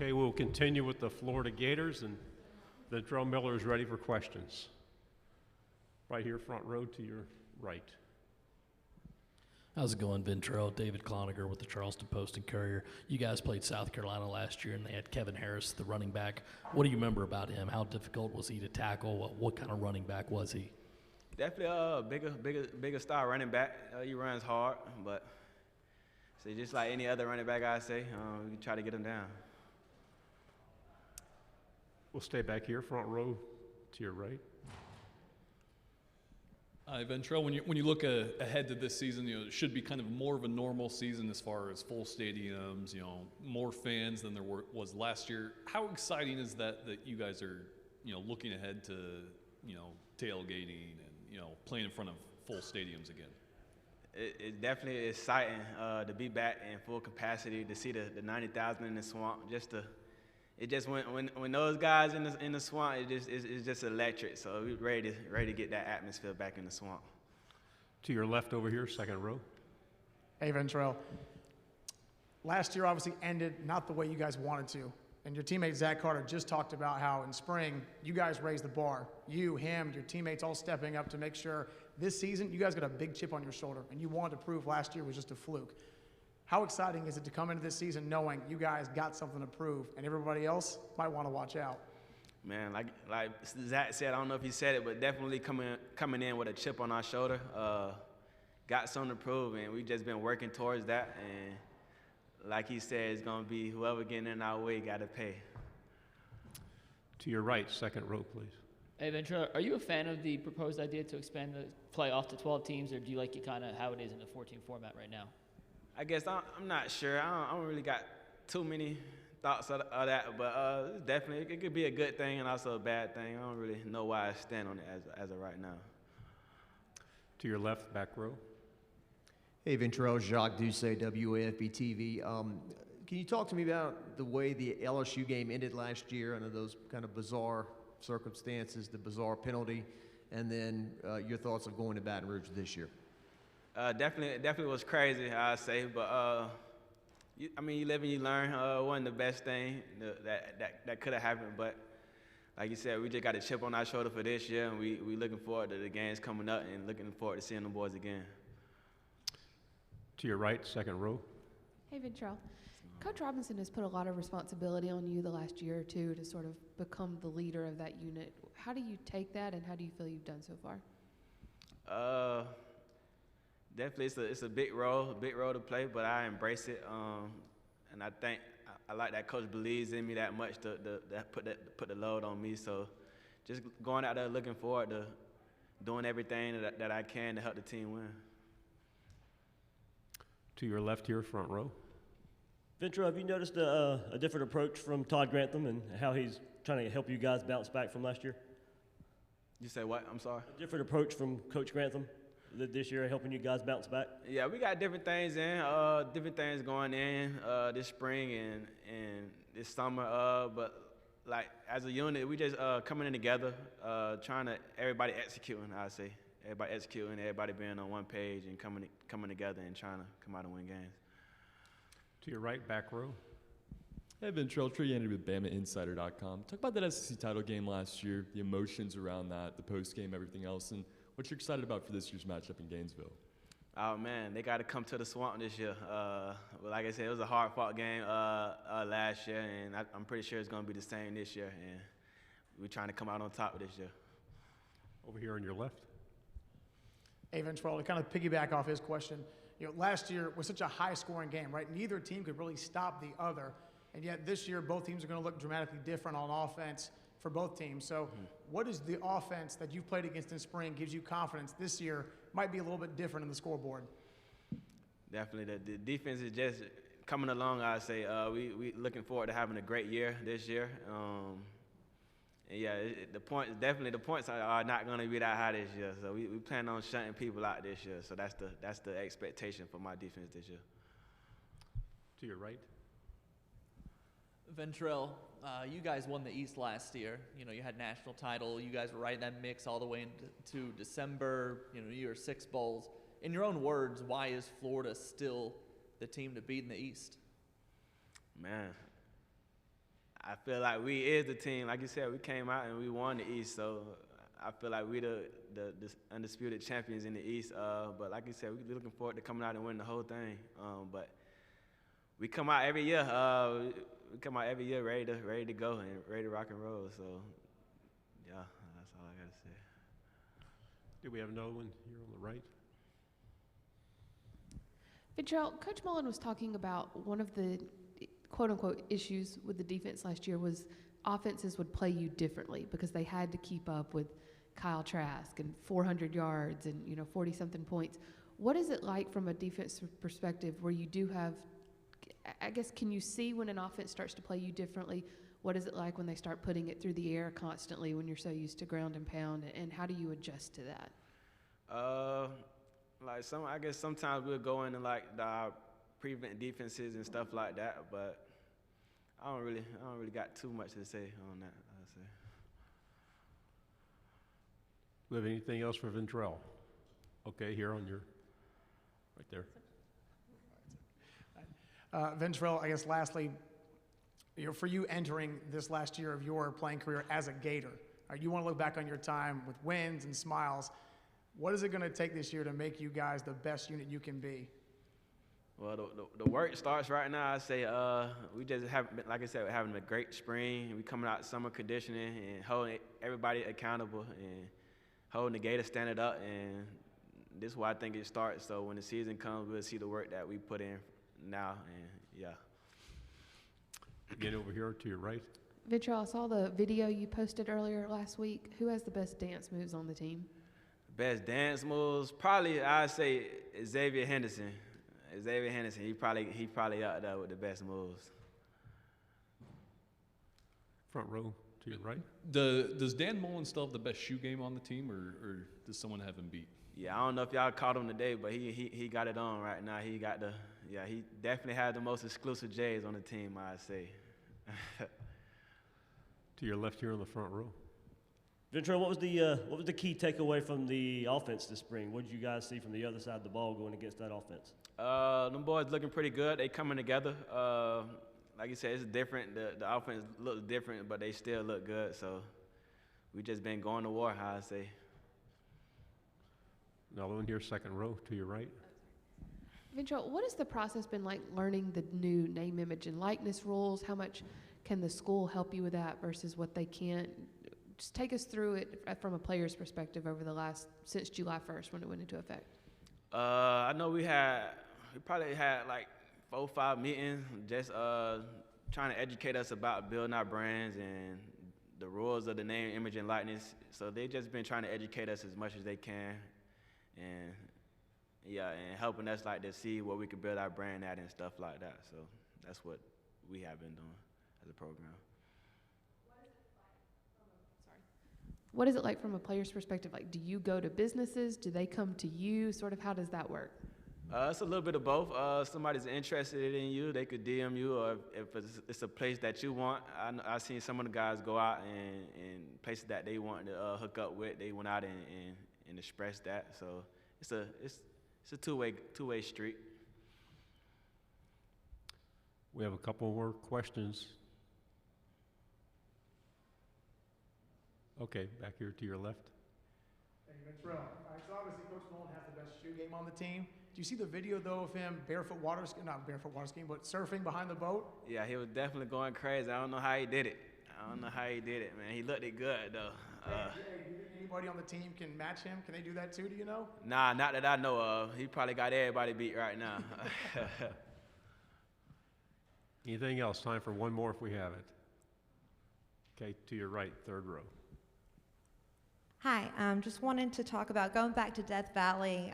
Okay, we'll continue with the Florida Gators, and Ventrell Miller is ready for questions. Right here, front row to your right. How's it going, Ventrell? David Cloninger with the Charleston Post and Courier. You guys played South Carolina last year, and they had Kevin Harris, the running back. What do you remember about him? How difficult was he to tackle? What kind of running back was he? Definitely a bigger star running back. He runs hard, but so just like any other running back, I say, we can try to get him down. We'll stay back here, front row to your right. Ventrell, when you look ahead to this season, it should be kind of more of a normal season as far as full stadiums, more fans than there was last year. How exciting is that you guys are, looking ahead to, tailgating and, playing in front of full stadiums again? It definitely is exciting to be back in full capacity, to see the 90,000 in the swamp. When those guys in the swamp, it's just electric. So we're ready to get that atmosphere back in the swamp. To your left over here, second row. Hey, Ventrell. Last year obviously ended not the way you guys wanted to. And your teammate Zach Carter just talked about how in spring you guys raised the bar. You, him, your teammates all stepping up to make sure this season you guys got a big chip on your shoulder. And you wanted to prove last year was just a fluke. How exciting is it to come into this season knowing you guys got something to prove and everybody else might want to watch out? Man, like Zach said, I don't know if he said it, but definitely coming in with a chip on our shoulder. Got something to prove, and we've just been working towards that. And like he said, it's going to be whoever getting in our way got to pay. To your right, second row, please. Hey, Ventrell, are you a fan of the proposed idea to expand the playoff to 12 teams, or do you like it kind of how it is in the 14 format right now? I guess I'm not sure. I don't really got too many thoughts of that, but definitely it could be a good thing and also a bad thing. I don't really know why I stand on it as of right now. To your left, back row. Hey, Ventrell, Jacques Doucet, WAFB TV. Can you talk to me about the way the LSU game ended last year under those kind of bizarre circumstances, the bizarre penalty, and then your thoughts of going to Baton Rouge this year? Definitely was crazy, I'd say, but you live and you learn. Wasn't the best thing that could have happened, but like you said, we just got a chip on our shoulder for this year, and we looking forward to the games coming up and looking forward to seeing the boys again. To your right, second row. Hey, Ventrell. Coach Robinson has put a lot of responsibility on you the last year or two to sort of become the leader of that unit. How do you take that, and how do you feel you've done so far? Definitely, it's a big role to play, but I embrace it, and I think I like that coach believes in me that much to put the load on me. So, just going out there looking forward to doing everything that I can to help the team win. To your left here, front row. Ventrell, have you noticed a different approach from Todd Grantham and how he's trying to help you guys bounce back from last year? You say what? I'm sorry? A different approach from Coach Grantham this year, helping you guys bounce back? Yeah, we got different things going in this spring and this summer. But like as a unit, we just coming in together, trying to everybody executing. I say everybody executing, everybody being on one page and coming together and trying to come out and win games. To your right, back row. Hey, Ventrell, Trianity with BamaInsider.com. Talk about that SEC title game last year, the emotions around that, the post game, everything else, and what you're excited about for this year's matchup in Gainesville. Oh man, they got to come to the swamp this year. Like I said, it was a hard-fought game last year, and I'm pretty sure it's going to be the same this year. And we're trying to come out on top of this year. Over here on your left. Hey, Ventrell, to kind of piggyback off his question, last year was such a high-scoring game, right? Neither team could really stop the other, and yet this year both teams are going to look dramatically different on offense for both teams. So what is the offense that you've played against in spring gives you confidence this year might be a little bit different in the scoreboard? Definitely. The defense is just coming along, I'd say. We looking forward to having a great year this year. And yeah, the points are not going to be that high this year. So we plan on shutting people out this year. So that's the expectation for my defense this year. To your right. Ventrell, you guys won the East last year. You had national title. You guys were right in that mix all the way into December. You were 6 bowls. In your own words, why is Florida still the team to beat in the East? Man, I feel like we is the team. Like you said, we came out and we won the East, so I feel like we the undisputed champions in the East. But like you said, we're looking forward to coming out and winning the whole thing. But we come out every year. We come out every year ready to go and ready to rock and roll. So yeah, that's all I gotta say. Do we have another one here on the right? Ventrell, Coach Mullen was talking about one of the quote-unquote issues with the defense last year was offenses would play you differently because they had to keep up with Kyle Trask and 400 yards and 40-something points. What is it like from a defensive perspective where you do have, I guess, can you see when an offense starts to play you differently? What is it like when they start putting it through the air constantly when you're so used to ground and pound, and how do you adjust to that? I guess sometimes we'll go into like the prevent defenses and stuff like that, but I don't really got too much to say on that. I'd say. Do we have anything else for Ventrell? Okay, here on your, right there. Ventrell, I guess lastly, for you entering this last year of your playing career as a Gator, you want to look back on your time with wins and smiles. What is it going to take this year to make you guys the best unit you can be? Well, the work starts right now. I say we just have, like I said, we're having a great spring. We coming out summer conditioning and holding everybody accountable and holding the Gators standing up. And this is where I think it starts. So when the season comes, we'll see the work that we put in now. And yeah. Again, over here to your right. Ventrell, I saw the video you posted earlier last week. Who has the best dance moves on the team? Best dance moves, probably I'd say Xavier Henderson. Xavier Henderson, he probably out there with the best moves. Front row to your right. Does Dan Mullen still have the best shoe game on the team, or does someone have him beat? Yeah, I don't know if y'all caught him today, but he got it on right now. He definitely had the most exclusive J's on the team, I'd say. To your left here on the front row. Ventrell, what was the key takeaway from the offense this spring? What did you guys see from the other side of the ball going against that offense? Them boys looking pretty good. They coming together. Like you said, it's different. The offense looks different, but they still look good. So we just been going to war, how I say. Another one here, second row to your right. Ventrell, what has the process been like learning the new name, image, and likeness rules? How much can the school help you with that versus what they can't? Just take us through it from a player's perspective since July 1st when it went into effect. I know we probably had like 4 or 5 meetings just trying to educate us about building our brands and the rules of the name, image, and likeness. So they just been trying to educate us as much as they can, and and helping us like to see where we could build our brand at and stuff like that. So that's what we have been doing as a program. What is it like from a player's perspective? Like, do you go to businesses? Do they come to you? Sort of, how does that work? It's a little bit of both. Somebody's interested in you, they could DM you, or if it's a place that you want. I've seen some of the guys go out and places that they want to hook up with. They went out and expressed that. So it's a two-way street. We have a couple more questions. Okay, back here to your left. Thank you, Ventrell. All right, so obviously Coach Mullen has the best shoe game on the team. Do you see the video, though, of him not barefoot water skiing, but surfing behind the boat? Yeah, he was definitely going crazy. I don't know how he did it. Man. He looked it good, though. Do you think anybody on the team can match him? Can they do that, too? Do you know? Nah, not that I know of. He probably got everybody beat right now. Anything else? Time for one more if we have it. Okay, to your right, third row. Hi, just wanted to talk about going back to Death Valley.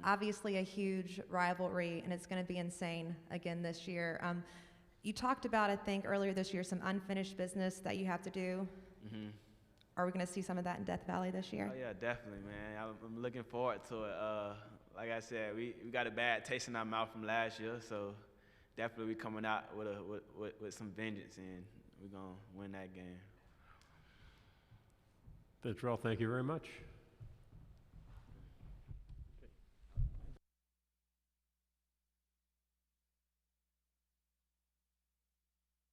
Obviously a huge rivalry, and it's going to be insane again this year. You talked about, I think, earlier this year, some unfinished business that you have to do. Mm-hmm. Are we going to see some of that in Death Valley this year? Oh, yeah, definitely, man. I'm looking forward to it. Like I said, we got a bad taste in our mouth from last year, so definitely we coming out with some vengeance, and we're going to win that game. Ventrell, thank you very much.